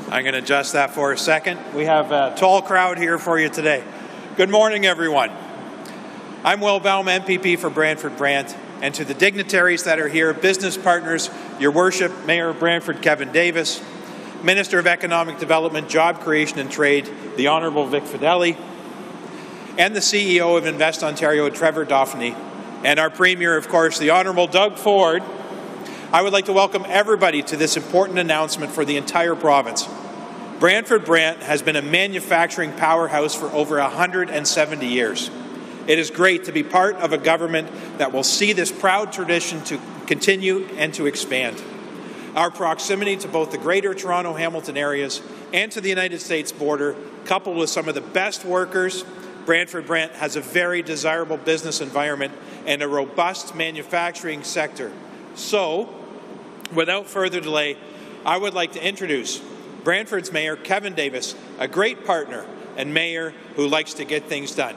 I'm going to adjust that for a second. We have a tall crowd here for you today. Good morning, everyone. I'm Will Bouma, MPP for Brantford, Brant, and to the dignitaries that are here, business partners, Your Worship, Mayor of Brantford, Kevin Davis, Minister of Economic Development, Job Creation and Trade, the Honourable Vic Fedeli, and the CEO of Invest Ontario, Trevor Dauphney, and our Premier, of course, the Honourable Doug Ford. I would like to welcome everybody to this important announcement for the entire province. Brantford Brant has been a manufacturing powerhouse for over 170 years. It is great to be part of a government that will see this proud tradition to continue and to expand. Our proximity to both the Greater Toronto-Hamilton areas and to the United States border, coupled with some of the best workers, Brantford Brant has a very desirable business environment and a robust manufacturing sector. So, without further delay, I would like to introduce Brantford's Mayor, Kevin Davis, a great partner and mayor who likes to get things done.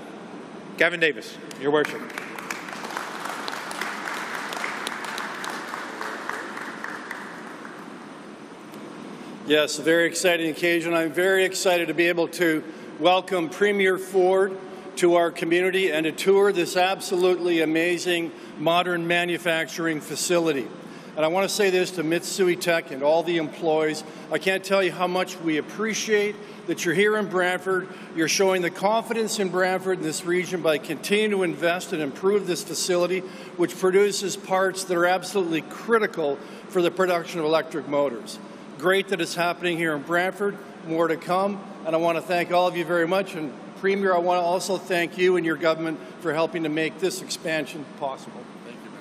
Kevin Davis, Your Worship. Yes, a very exciting occasion. I'm very excited to be able to welcome Premier Ford to our community and to tour this absolutely amazing modern manufacturing facility. And I want to say this to Mitsui Tech and all the employees. I can't tell you how much we appreciate that you're here in Brantford. You're showing the confidence in Brantford and this region by continuing to invest and improve this facility, which produces parts that are absolutely critical for the production of electric motors. Great that it's happening here in Brantford. More to come. And I want to thank all of you very much. And Premier, I want to also thank you and your government for helping to make this expansion possible. Thank you, Mayor.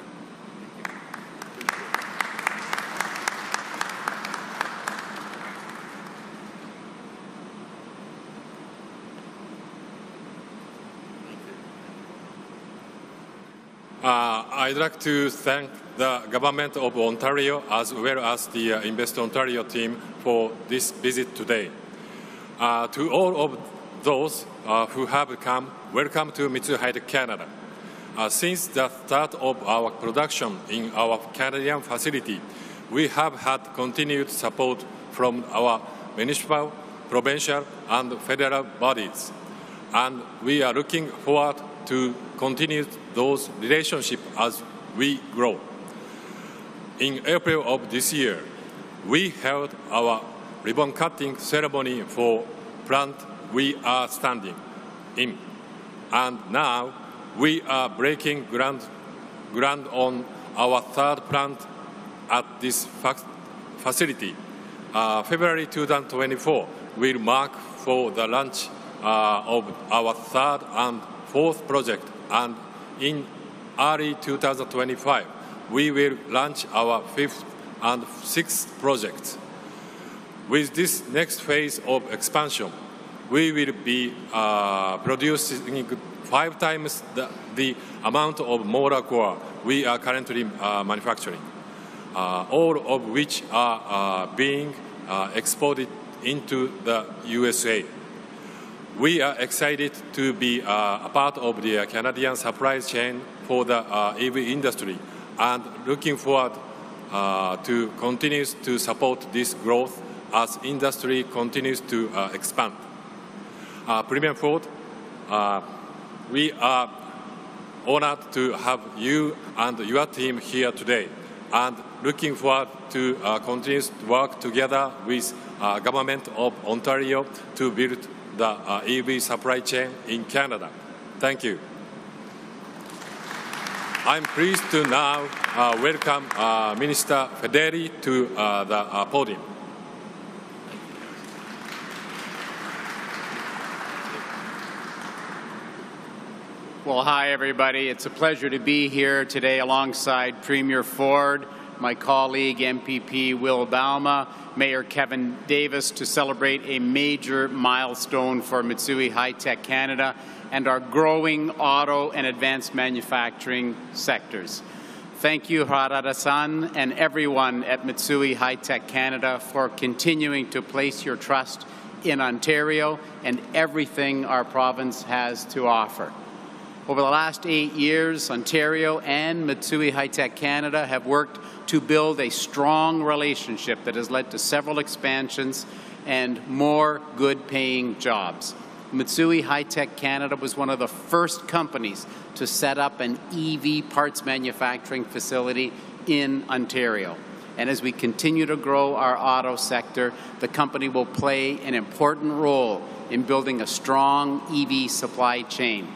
I'd like to thank the Government of Ontario as well as the Invest Ontario team for this visit today. To all of those who have come, welcome to Mitsui High-tec Canada. Since the start of our production in our Canadian facility, we have had continued support from our municipal, provincial, and federal bodies, and we are looking forward to continue those relationships as we grow. In April of this year, we held our ribbon-cutting ceremony for plant we are standing in, and now we are breaking ground on our third plant at this facility. February 2024 will mark for the launch of our third and fourth project, and in early 2025 we will launch our fifth and sixth projects. With this next phase of expansion, we will be producing 5 times the amount of motor core we are currently manufacturing, all of which are being exported into the USA. We are excited to be a part of the Canadian supply chain for the EV industry and looking forward to continue to support this growth as industry continues to expand. Premier Ford, we are honored to have you and your team here today, and looking forward to continue to work together with Government of Ontario to build the EV supply chain in Canada. Thank you. I'm pleased to now welcome Minister Fedeli to the podium. Well, hi, everybody. It's a pleasure to be here today alongside Premier Ford, my colleague, MPP Will Bouma, Mayor Kevin Davis, to celebrate a major milestone for Mitsui High-tec Canada and our growing auto and advanced manufacturing sectors. Thank you, Harada-san, and everyone at Mitsui High-tec Canada for continuing to place your trust in Ontario and everything our province has to offer. Over the last 8 years, Ontario and Mitsui High-tec Canada have worked to build a strong relationship that has led to several expansions and more good-paying jobs. Mitsui High-tec Canada was one of the first companies to set up an EV parts manufacturing facility in Ontario. And as we continue to grow our auto sector, the company will play an important role in building a strong EV supply chain.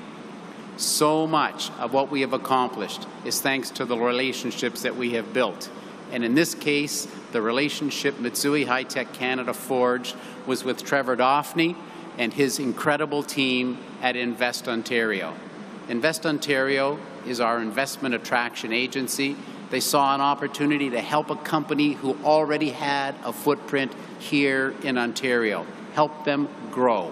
So much of what we have accomplished is thanks to the relationships that we have built. And in this case, the relationship Mitsui High-tec Canada forged was with Trevor Daphne and his incredible team at Invest Ontario. Invest Ontario is our investment attraction agency. They saw an opportunity to help a company who already had a footprint here in Ontario, help them grow.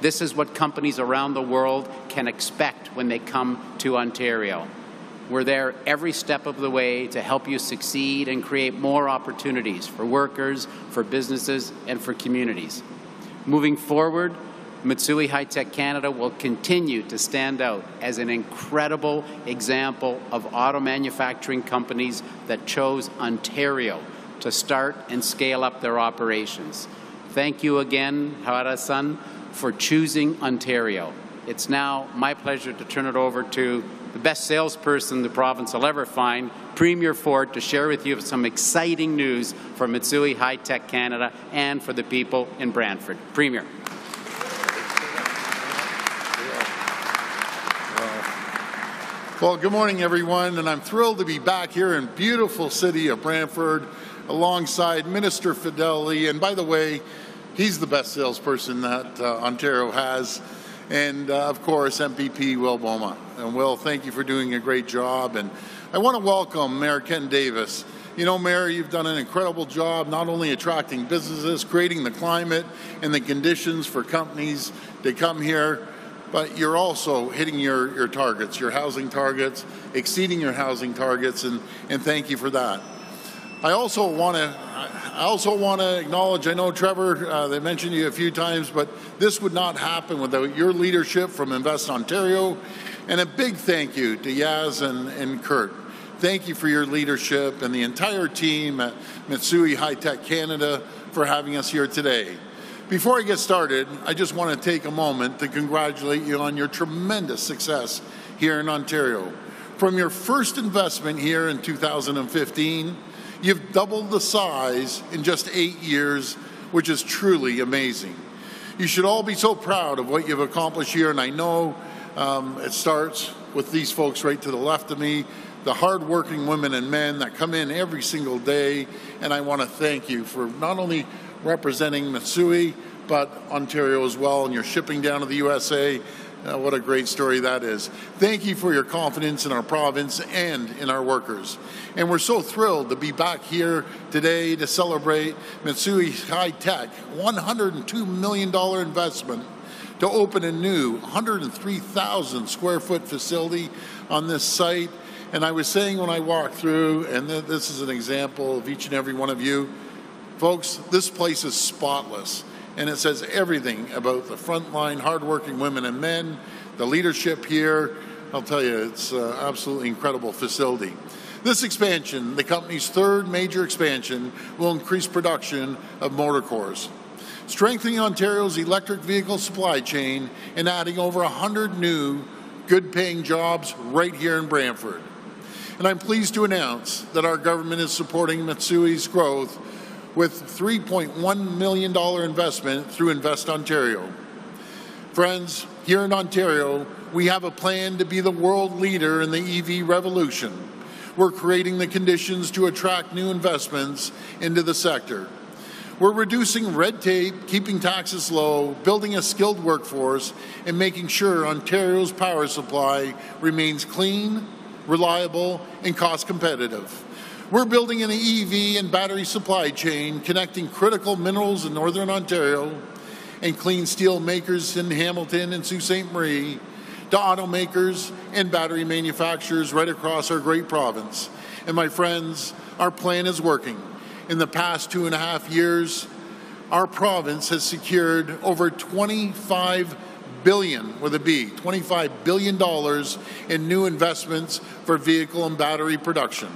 This is what companies around the world can expect when they come to Ontario. We're there every step of the way to help you succeed and create more opportunities for workers, for businesses, and for communities. Moving forward, Mitsui High-tec Canada will continue to stand out as an incredible example of auto manufacturing companies that chose Ontario to start and scale up their operations. Thank you again, Harada-san, for choosing Ontario. It's now my pleasure to turn it over to the best salesperson the province will ever find, Premier Ford, to share with you some exciting news for Mitsui High-tec Canada and for the people in Brantford. Premier. Well, good morning, everyone, and I'm thrilled to be back here in beautiful city of Brantford alongside Minister Fedeli. And by the way, he's the best salesperson that Ontario has. And, of course, MPP Will Bouma. And, Will, thank you for doing a great job. And I want to welcome Mayor Ken Davis. You know, Mayor, you've done an incredible job not only attracting businesses, creating the climate and the conditions for companies to come here, but you're also hitting your targets, your housing targets, exceeding your housing targets, and thank you for that. I also want to acknowledge, I know, Trevor, they mentioned you a few times, but this would not happen without your leadership from Invest Ontario. And a big thank you to Yaz and Kurt. Thank you for your leadership and the entire team at Mitsui High-tec Canada for having us here today. Before I get started, I just want to take a moment to congratulate you on your tremendous success here in Ontario. From your first investment here in 2015, you've doubled the size in just 8 years, which is truly amazing. You should all be so proud of what you've accomplished here, and I know it starts with these folks right to the left of me, the hardworking women and men that come in every single day, and I want to thank you for not only representing Mitsui, but Ontario as well, and you're shipping down to the USA. What a great story that is. Thank you for your confidence in our province and in our workers. And we're so thrilled to be back here today to celebrate Mitsui High-tec $102 million investment to open a new 103,000 square foot facility on this site. And I was saying when I walked through, and this is an example of each and every one of you, folks, this place is spotless. And it says everything about the frontline, hardworking women and men, the leadership here. I'll tell you, it's an absolutely incredible facility. This expansion, the company's third major expansion, will increase production of motor cores, strengthening Ontario's electric vehicle supply chain and adding over 100 new good-paying jobs right here in Brantford. And I'm pleased to announce that our government is supporting Mitsui's growth with $3.1 million investment through Invest Ontario. Friends, here in Ontario, we have a plan to be the world leader in the EV revolution. We're creating the conditions to attract new investments into the sector. We're reducing red tape, keeping taxes low, building a skilled workforce, and making sure Ontario's power supply remains clean, reliable, and cost competitive. We're building an EV and battery supply chain connecting critical minerals in Northern Ontario and clean steel makers in Hamilton and Sault Ste. Marie to automakers and battery manufacturers right across our great province. And my friends, our plan is working. In the past 2.5 years, our province has secured over $25 billion, with a B, $25 billion in new investments for vehicle and battery production.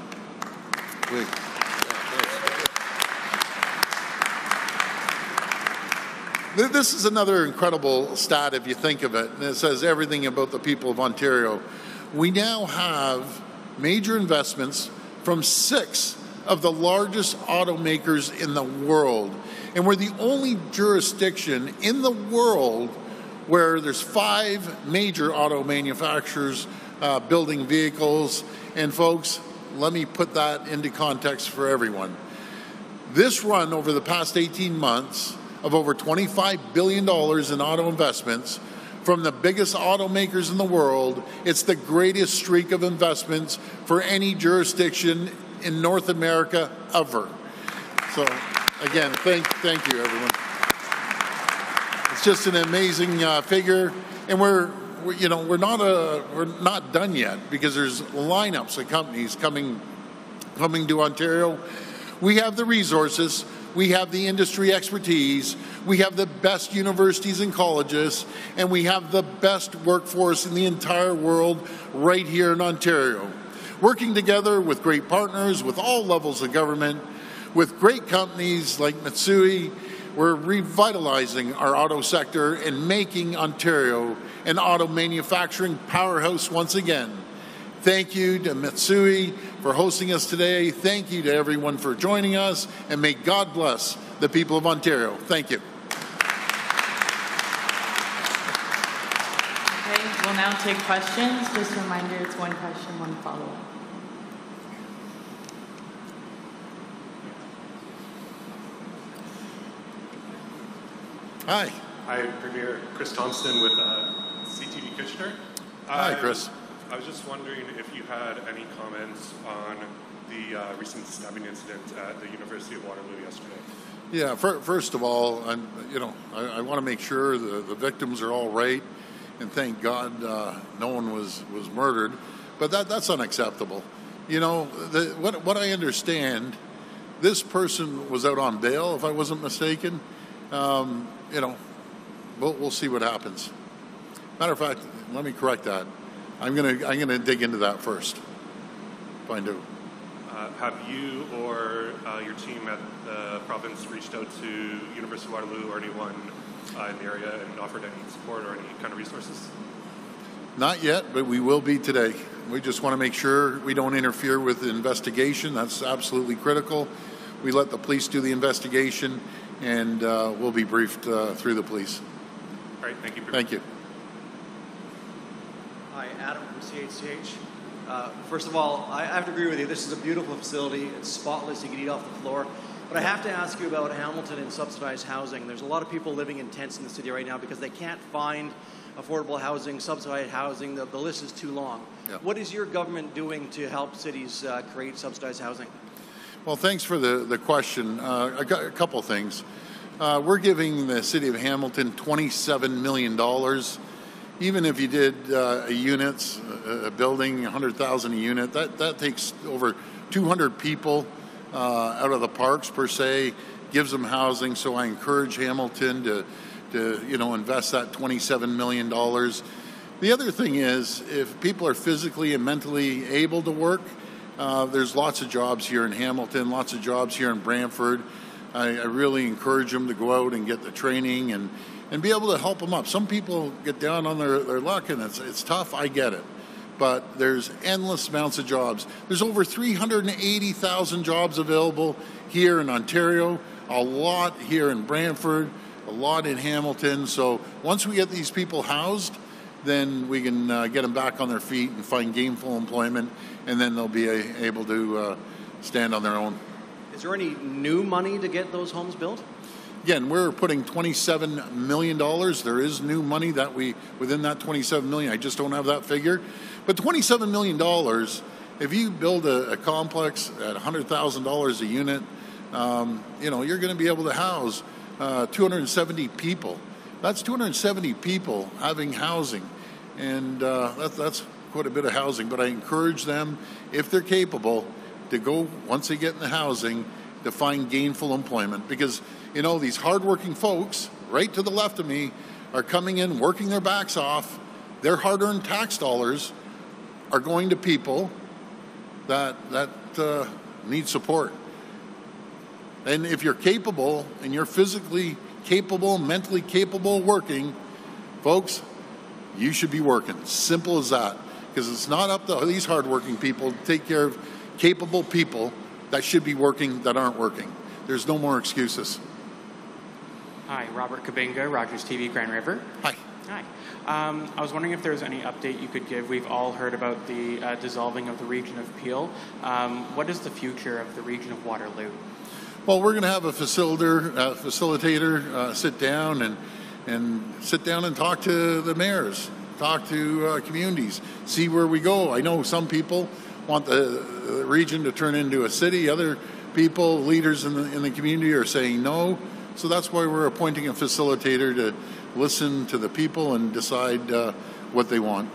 This is another incredible stat if you think of it, and it says everything about the people of Ontario. We now have major investments from 6 of the largest automakers in the world. And we're the only jurisdiction in the world where there's 5 major auto manufacturers building vehicles. And folks, let me put that into context for everyone. This run over the past 18 months of over $25 billion in auto investments from the biggest automakers in the world, it's the greatest streak of investments for any jurisdiction in North America ever. So again, thank you, everyone. It's just an amazing figure, and we're not done yet because there's lineups of companies coming to Ontario. We have the resources, we have the industry expertise, we have the best universities and colleges, and we have the best workforce in the entire world right here in Ontario. Working together with great partners, with all levels of government, with great companies like Mitsui, we're revitalizing our auto sector and making Ontario an auto manufacturing powerhouse once again. Thank you to Mitsui for hosting us today. Thank you to everyone for joining us, and may God bless the people of Ontario. Thank you. Okay, we'll now take questions. Just a reminder, it's one question, one follow-up. Hi. Hi, Premier Chris Thompson with CTV Kitchener. Hi, Chris. I was just wondering if you had any comments on the recent stabbing incident at the University of Waterloo yesterday. Yeah, first of all, I want to make sure the victims are all right, and thank God no one was murdered. But that's unacceptable. You know, what I understand, this person was out on bail, if I wasn't mistaken. We'll see what happens. Matter of fact, let me correct that. I'm gonna dig into that first. Find out. Have you or your team at the province reached out to University of Waterloo or anyone in the area and offered any support or any kind of resources? Not yet, but we will be today. We just want to make sure we don't interfere with the investigation. That's absolutely critical. We let the police do the investigation, and we'll be briefed through the police. All right, thank you. Thank you. Hi, Adam from CHCH. First of all, I have to agree with you. This is a beautiful facility. It's spotless. You can eat off the floor. But I have to ask you about Hamilton and subsidized housing. There's a lot of people living in tents in the city right now because they can't find affordable housing, subsidized housing. The list is too long. Yep. What is your government doing to help cities create subsidized housing? Well, thanks for the question. I got a couple things. We're giving the city of Hamilton $27 million. Even if you did units, a building, 100,000 a unit, that takes over 200 people out of the parks per se, gives them housing. So I encourage Hamilton to invest that $27 million. The other thing is, if people are physically and mentally able to work, there's lots of jobs here in Hamilton, lots of jobs here in Brantford. I really encourage them to go out and get the training and be able to help them up. Some people get down on their luck, and it's tough. I get it. But there's endless amounts of jobs. There's over 380,000 jobs available here in Ontario, a lot here in Brantford, a lot in Hamilton. So once we get these people housed, then we can get them back on their feet and find gainful employment, and then they'll be able to stand on their own. Is there any new money to get those homes built? Again, we're putting $27 million. There is new money that within that $27 million. I just don't have that figure. But $27 million, if you build a complex at $100,000 a unit, you're going to be able to house 270 people. That's 270 people having housing. And that's quite a bit of housing. But I encourage them, if they're capable, to go, once they get in the housing, to find gainful employment. Because, these hardworking folks, right to the left of me, are coming in, working their backs off. Their hard-earned tax dollars are going to people that need support. And if you're capable and you're physically capable, mentally capable of working, folks, you should be working. Simple as that. Because it's not up to these hardworking people to take care of capable people that should be working that aren't working. There's no more excuses. Hi, Robert Kabinga, Rogers TV, Grand River. Hi. Hi. I was wondering if there was any update you could give. We've all heard about the dissolving of the region of Peel. What is the future of the region of Waterloo? Well, we're going to have a facilitator sit down and talk to the mayors, talk to communities, see where we go. I know some people want the region to turn into a city. Other people, leaders in the community, are saying no. So that's why we're appointing a facilitator to listen to the people and decide what they want.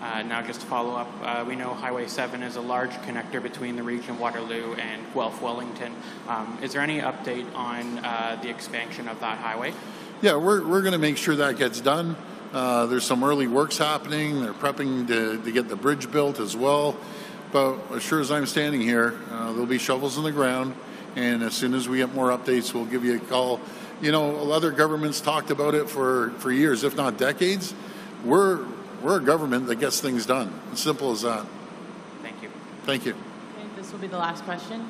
Now, just to follow up, we know Highway 7 is a large connector between the region of Waterloo and Guelph Wellington. Is there any update on the expansion of that highway? Yeah, we're going to make sure that gets done. There's some early works happening. They're prepping to get the bridge built as well. But as sure as I'm standing here, there'll be shovels in the ground. And as soon as we get more updates, we'll give you a call. You know, other governments talked about it for years, if not decades. We're a government that gets things done. As simple as that. Thank you. Thank you. Okay, this will be the last question.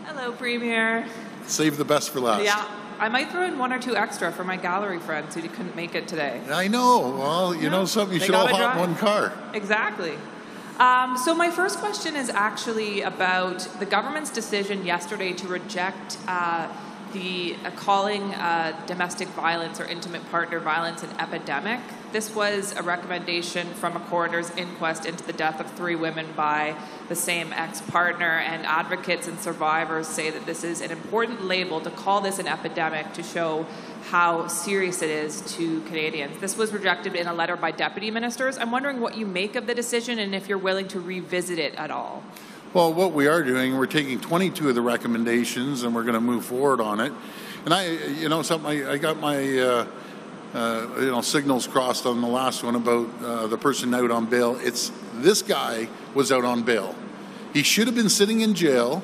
Hello, Premier. Save the best for last. Yeah, I might throw in one or two extra for my gallery friends who couldn't make it today. I know. Well, you know something, you should all hop in one car. Exactly. So my first question is actually about the government's decision yesterday to reject calling domestic violence or intimate partner violence an epidemic. This was a recommendation from a coroner's inquest into the death of 3 women by the same ex-partner, and advocates and survivors say that this is an important label to call this an epidemic to show how serious it is to Canadians. This was rejected in a letter by deputy ministers. I'm wondering what you make of the decision and if you're willing to revisit it at all. Well, what we are doing, we're taking 22 of the recommendations and we're going to move forward on it. And I got my signals crossed on the last one about the person out on bail. This guy was out on bail. He should have been sitting in jail,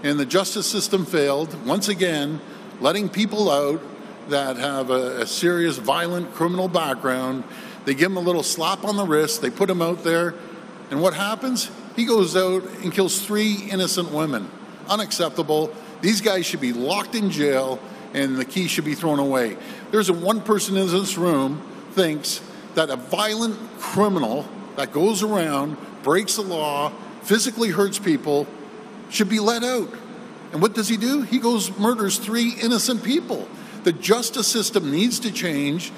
and the justice system failed once again, letting people out that have a serious violent criminal background. They give him a little slap on the wrist, they put him out there, and what happens? He goes out and kills 3 innocent women. Unacceptable. These guys should be locked in jail and the key should be thrown away. There's one person in this room thinks that a violent criminal that goes around, breaks the law, physically hurts people, should be let out. And what does he do? He goes murders 3 innocent people. The justice system needs to change.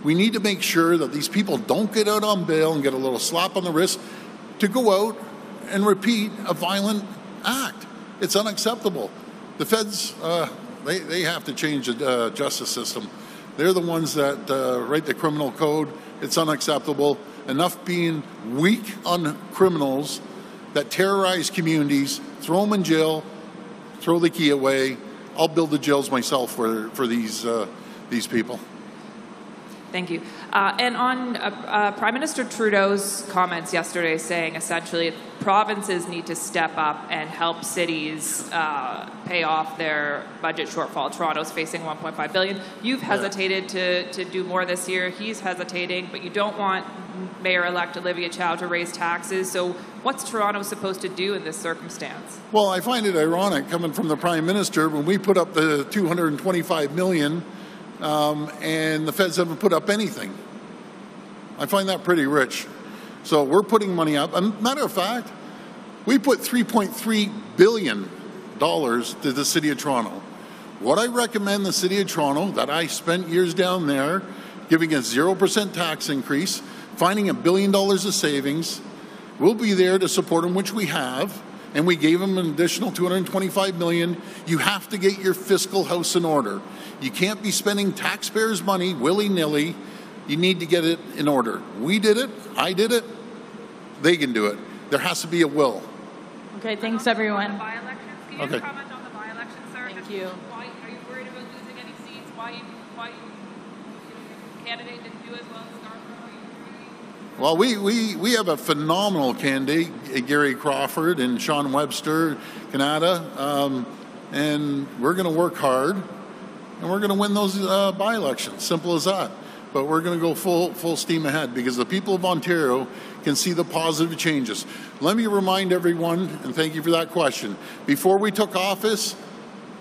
We need to make sure that these people don't get out on bail and get a little slap on the wrist to go out and repeat a violent act. It's unacceptable. The feds, they have to change the justice system. They're the ones that write the criminal code. It's unacceptable. Enough being weak on criminals that terrorize communities, throw them in jail, throw the key away. I'll build the jails myself for these people. Thank you. And on Prime Minister Trudeau's comments yesterday saying essentially provinces need to step up and help cities pay off their budget shortfall. Toronto's facing $1.5 billion. You've hesitated to do more this year. He's hesitating, but you don't want Mayor-elect Olivia Chow to raise taxes. So what's Toronto supposed to do in this circumstance? Well, I find it ironic coming from the Prime Minister when we put up the $225 million and the feds haven't put up anything. I find that pretty rich. So we're putting money up. And matter of fact, we put $3.3 billion to the City of Toronto. What I recommend the City of Toronto, that I spent years down there, giving a 0% tax increase, finding $1 billion of savings, we'll be there to support them, which we have, and we gave them an additional $225 million. You have to get your fiscal house in order. You can't be spending taxpayers' money willy-nilly. You need to get it in order. We did it. I did it. They can do it. There has to be a will. Okay, thanks, everyone. By-elections, can you comment on the by-election, sir? Thank you. Why are you worried about losing any seats? Why your candidate didn't do as well as Scarborough? Well, we have a phenomenal candidate, Gary Crawford and Sean Webster, Canada, and we're going to work hard. and we're going to win those by-elections. Simple as that. But we're going to go full steam ahead because the people of Ontario can see the positive changes. Let me remind everyone, and thank you for that question, before we took office,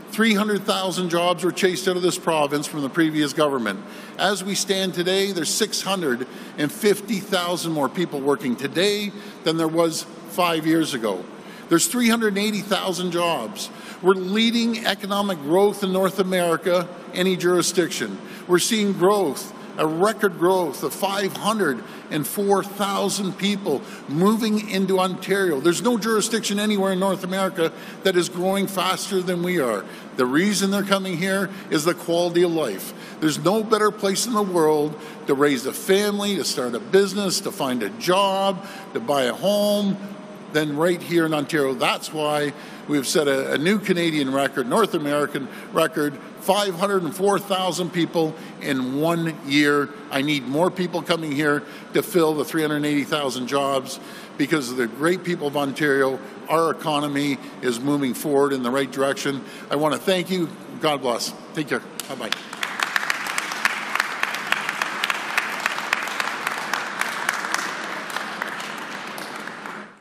300,000 jobs were chased out of this province from the previous government. As we stand today, there's 650,000 more people working today than there was 5 years ago. There's 380,000 jobs. We're leading economic growth in North America, any jurisdiction. We're seeing growth, a record growth of 504,000 people moving into Ontario. There's no jurisdiction anywhere in North America that is growing faster than we are. The reason they're coming here is the quality of life. There's no better place in the world to raise a family, to start a business, to find a job, to buy a home, than right here in Ontario. That's why we've set a new Canadian record, North American record, 504,000 people in 1 year. I need more people coming here to fill the 380,000 jobs because of the great people of Ontario. Our economy is moving forward in the right direction. I want to thank you. God bless. Take care. Bye-bye.